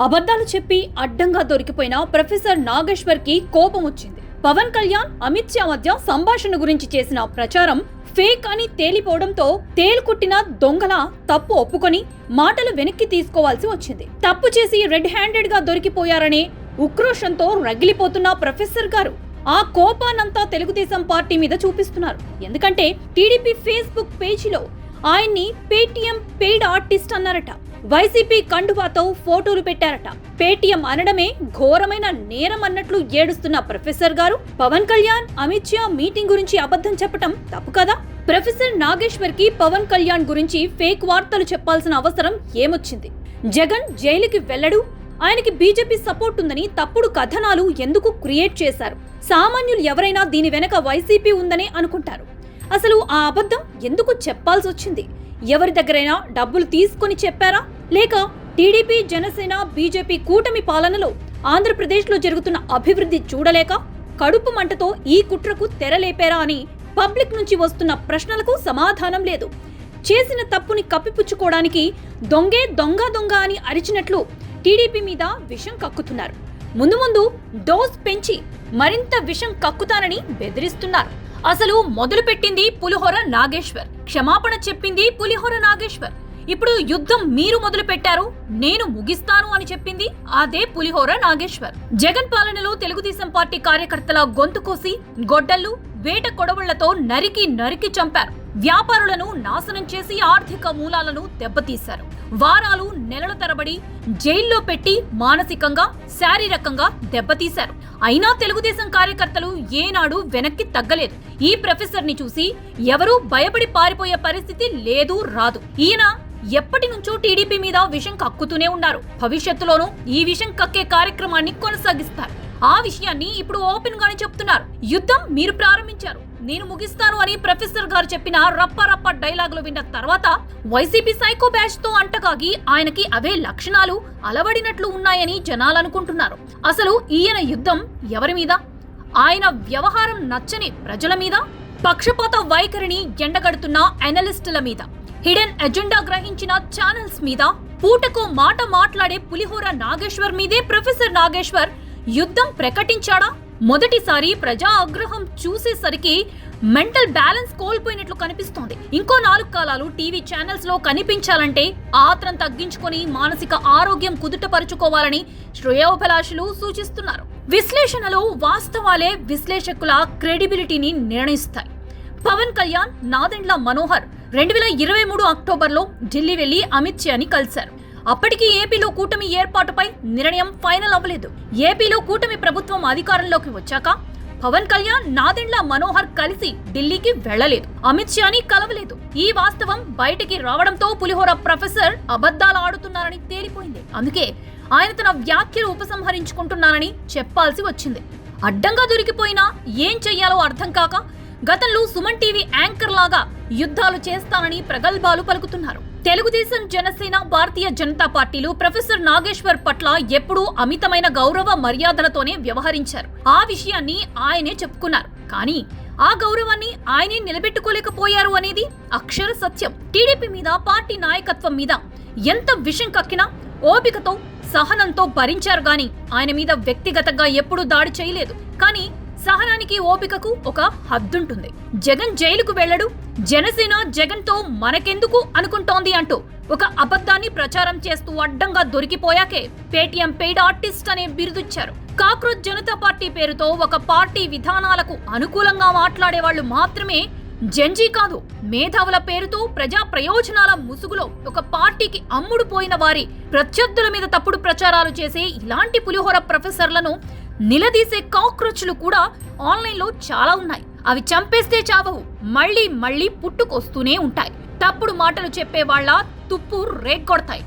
అబద్ధాలు చెప్పి అడ్డంగా దొరికిపోయిన ప్రొఫెసర్ నాగేశ్వర్ కి కోపం వచ్చింది. పవన్ కళ్యాణ్, అమిత్ షా మధ్య సంభాషణ గురించి చేసిన ప్రచారం ఫేక్ అని తేలిపోవడంతో తేలుకుట్టిన దొంగల తప్పు ఒప్పుకొని మాటలు వెనక్కి తీసుకోవాల్సి వచ్చింది. తప్పు చేసి రెడ్ హ్యాండెడ్ గా దొరికిపోయారనే ఉక్రోషంతో రగిలిపోతున్న ప్రొఫెసర్ గారు ఆ కోపానంతా తెలుగుదేశం పార్టీ మీద చూపిస్తున్నారు. ఎందుకంటే టీడీపీ ఫేస్బుక్ పేజీలో ఆయన్ని పేటీఎం పెయిడ్ ఆర్టిస్ట్ అన్నారట. వైసీపీ కండువాతో ఫోటోలు పెట్టారట. పేటీఎం అనడమే ఘోరమైన నేరం అన్నట్లు ఏడుస్తున్న ప్రొఫెసర్ గారు పవన్ కళ్యాణ్, అమిత్ షా మీటింగ్ గురించి అబద్ధం చెప్పటం తప్పు కదా? ప్రొఫెసర్ నాగేశ్వర్ కి పవన్ కళ్యాణ్ గురించి ఫేక్ వార్తలు చెప్పాల్సిన అవసరం ఏమొచ్చింది? జగన్ జైలుకి వెళ్లడు, ఆయనకి బీజేపీ సపోర్ట్ ఉందని తప్పుడు కథనాలు ఎందుకు క్రియేట్ చేశారు? సామాన్యులు ఎవరైనా దీని వెనక వైసీపీ ఉందనే అనుకుంటారు. అసలు ఆ అబద్ధం ఎందుకు చెప్పాల్సి వచ్చింది? ఎవరి దగ్గరైనా డబ్బులు తీసుకొని చెప్పారా? లేక టీడీపీ, జనసేన, బీజేపీ కూటమి పాలనలో ఆంధ్రప్రదేశ్లో జరుగుతున్న అభివృద్ధి చూడలేక కడుపు మంటతో ఈ కుట్రకు తెరలేపారా అని పబ్లిక్ నుంచి వస్తున్న ప్రశ్నలకు సమాధానం లేదు. చేసిన తప్పుని కప్పిపుచ్చుకోవడానికి దొంగే దొంగ దొంగ అని అరిచినట్లు టీడీపీ మీద విషం కక్కుతున్నారు. ముందు ముందు డోస్ పెంచి మరింత విషం కక్కుతానని బెదిరిస్తున్నారు. అసలు మొదలుపెట్టింది పులిహోర నాగేశ్వర్, క్షమాపణ చెప్పింది పులిహోర నాగేశ్వర్. ఇప్పుడు యుద్ధం మీరు మొదలు పెట్టారు, నేను ముగిస్తాను అని చెప్పింది అదే పులిహోర నాగేశ్వర్. జగన్ పాలనలో తెలుగుదేశం పార్టీ కార్యకర్తల గొంతు కోసి గొడ్డళ్లు, వేట కొడవళ్లతో నరికి నరికి చంపారు. వ్యాపారులను నాశనం చేసి ఆర్థిక మూలాలను దెబ్బతీశారు. వారాలు, నెలల తరబడి జైల్లో పెట్టి మానసికంగా, శారీరకంగా దెబ్బతీశారు. అయినా తెలుగుదేశం కార్యకర్తలు ఏనాడు వెనక్కి తగ్గలేదు. ఈ ప్రొఫెసర్ ని చూసి ఎవరూ భయపడి పారిపోయే పరిస్థితి లేదు, రాదు. ఈయన ఎప్పటి నుంచో టీడీపీ మీద విషం కక్కుతూనే ఉన్నారు. భవిష్యత్తులోనూ ఈ విషం కక్కే కార్యక్రమాన్ని కొనసాగిస్తారు. ఆ విషయాన్ని ఇప్పుడు ఓపెన్ గానే చెప్తున్నారు. యుద్ధం మీరు ప్రారంభించారు, నేను ముగిస్తాను అని ప్రొఫెసర్ గారు చెప్పిన రప్ప రప్ప డైలాగులు విన్న తర్వాత వైసీపీ సైకో బ్యాచ్ తో అంటకాగి ఆయనకి అవే లక్షణాలు అలవడినట్లు ఉన్నాయని జనాలు అనుకుంటున్నారు. అసలు ఈయన యుద్ధం ఎవరి మీద? ఆయన వ్యవహారం నచ్చని ప్రజల మీద, పక్షపాత వైఖరిని ఎండగడుతున్న అనలిస్టుల మీద, హిడెన్ ఎజెండా గ్రహించిన ఛానల్స్ మీద, పూటకో మాట మాట్లాడే పులిహోర నాగేశ్వర్ మీదే ప్రొఫెసర్ నాగేశ్వర్ యుద్ధం ప్రకటించాడా? మొదటిసారి ప్రజా ఆగ్రహం చూసేసరికి మెంటల్ బ్యాలెన్స్ కోల్పోయినట్లు కనిపిస్తోంది. ఇంకో 4 కాలాలు టీవీ ఛానల్స్ లో కనిపించాలంటే ఆత్రం తగ్గించుకొని మానసిక ఆరోగ్యం కుదుటపరుచుకోవాలని శ్రేయోభిలాషులు సూచిస్తున్నారు. విశ్లేషణలో వాస్తవాలే విశ్లేషకుల క్రెడిబిలిటీని నిర్ణయిస్తాయి. పవన్ కళ్యాణ్, నాదెండ్ల మనోహర్ 2023 అక్టోబర్లో ఢిల్లీ వెళ్లి అమిత్ షాని కలిశారు. అప్పటికి ఏపీలో కూటమి ఏర్పాటుపై నిర్ణయం ఫైనల్ అవ్వలేదు. ఏపీలో కూటమి ప్రభుత్వం అధికారంలోకి వచ్చాక పవన్ కళ్యాణ్, నాదెండ్ల మనోహర్ కలిసి ఢిల్లీకి వెళ్లలేదు, అమిత్ షాని కలవలేదు. ఈ వాస్తవం బయటికి రావడంతో పులిహోర ప్రొఫెసర్ అబద్ధాలు ఆడుతున్నారని తేలిపోయింది. అందుకే ఆయన తన వ్యాఖ్యలు ఉపసంహరించుకుంటున్నారని చెప్పాల్సి వచ్చింది. అడ్డంగా దొరికిపోయినా ఏం చెయ్యాలో అర్థం కాక గతంలో సుమన్ టీవీ యాంకర్ లాగా యుద్ధాలు చేస్తానని ప్రగల్భాలు పలుకుతున్నారు. తెలుగుదేశం, జనసేన, భారతీయ జనతా పార్టీలు ప్రొఫెసర్ నాగేశ్వర్ పట్ల ఎప్పుడూ అమితమైన గౌరవ మర్యాదలతోనే వ్యవహరించారు. ఆ విషయాన్ని ఆయనే చెప్పుకున్నారు. కానీ ఆ గౌరవాన్ని ఆయనే నిలబెట్టుకోలేకపోయారు అనేది అక్షర సత్యం. టీడీపీ మీద, పార్టీ నాయకత్వం మీద ఎంత విషం కక్కినా ఓపికతో, సహనంతో భరించారు గాని ఆయన మీద వ్యక్తిగతంగా ఎప్పుడూ దాడి చేయలేదు. కానీ సహనానికి, ఓపికకు ఒక హద్దుంటుంది. జగన్ జైలుకు వెళ్లడు, జనసేన జగన్ తో మనకెందుకు అనుకుంటోంది అంటూ ఒక అబద్ధాన్ని ప్రచారం చేస్తూ అడ్డంగా దొరికిపోయాకే పేటీఎం పెయిడ్ ఆర్టిస్ట్ అనే బిరుదిచ్చారు. కాక్రోచ్ జనతా పార్టీ పేరుతో ఒక పార్టీ విధానాలకు అనుకూలంగా మాట్లాడే వాళ్ళు మాత్రమే జంజీ కాదు. మేధావుల పేరుతో ప్రజా ప్రయోజనాల ముసుగులో ఒక పార్టీకి అమ్ముడు పోయిన వారి ప్రత్యర్థుల మీద తప్పుడు ప్రచారాలు చేసే ఇలాంటి పులిహోర ప్రొఫెసర్లను నిలదీసే కాక్రోచ్లు కూడా ఆన్లైన్లో చాలా ఉన్నాయి. అవి చంపేస్తే చావవు, మళ్ళీ మళ్ళీ పుట్టుకొస్తూనే ఉంటాయి. తప్పుడు మాటలు చెప్పే వాళ్ళ తుప్పు రేగ్గొడతాయి.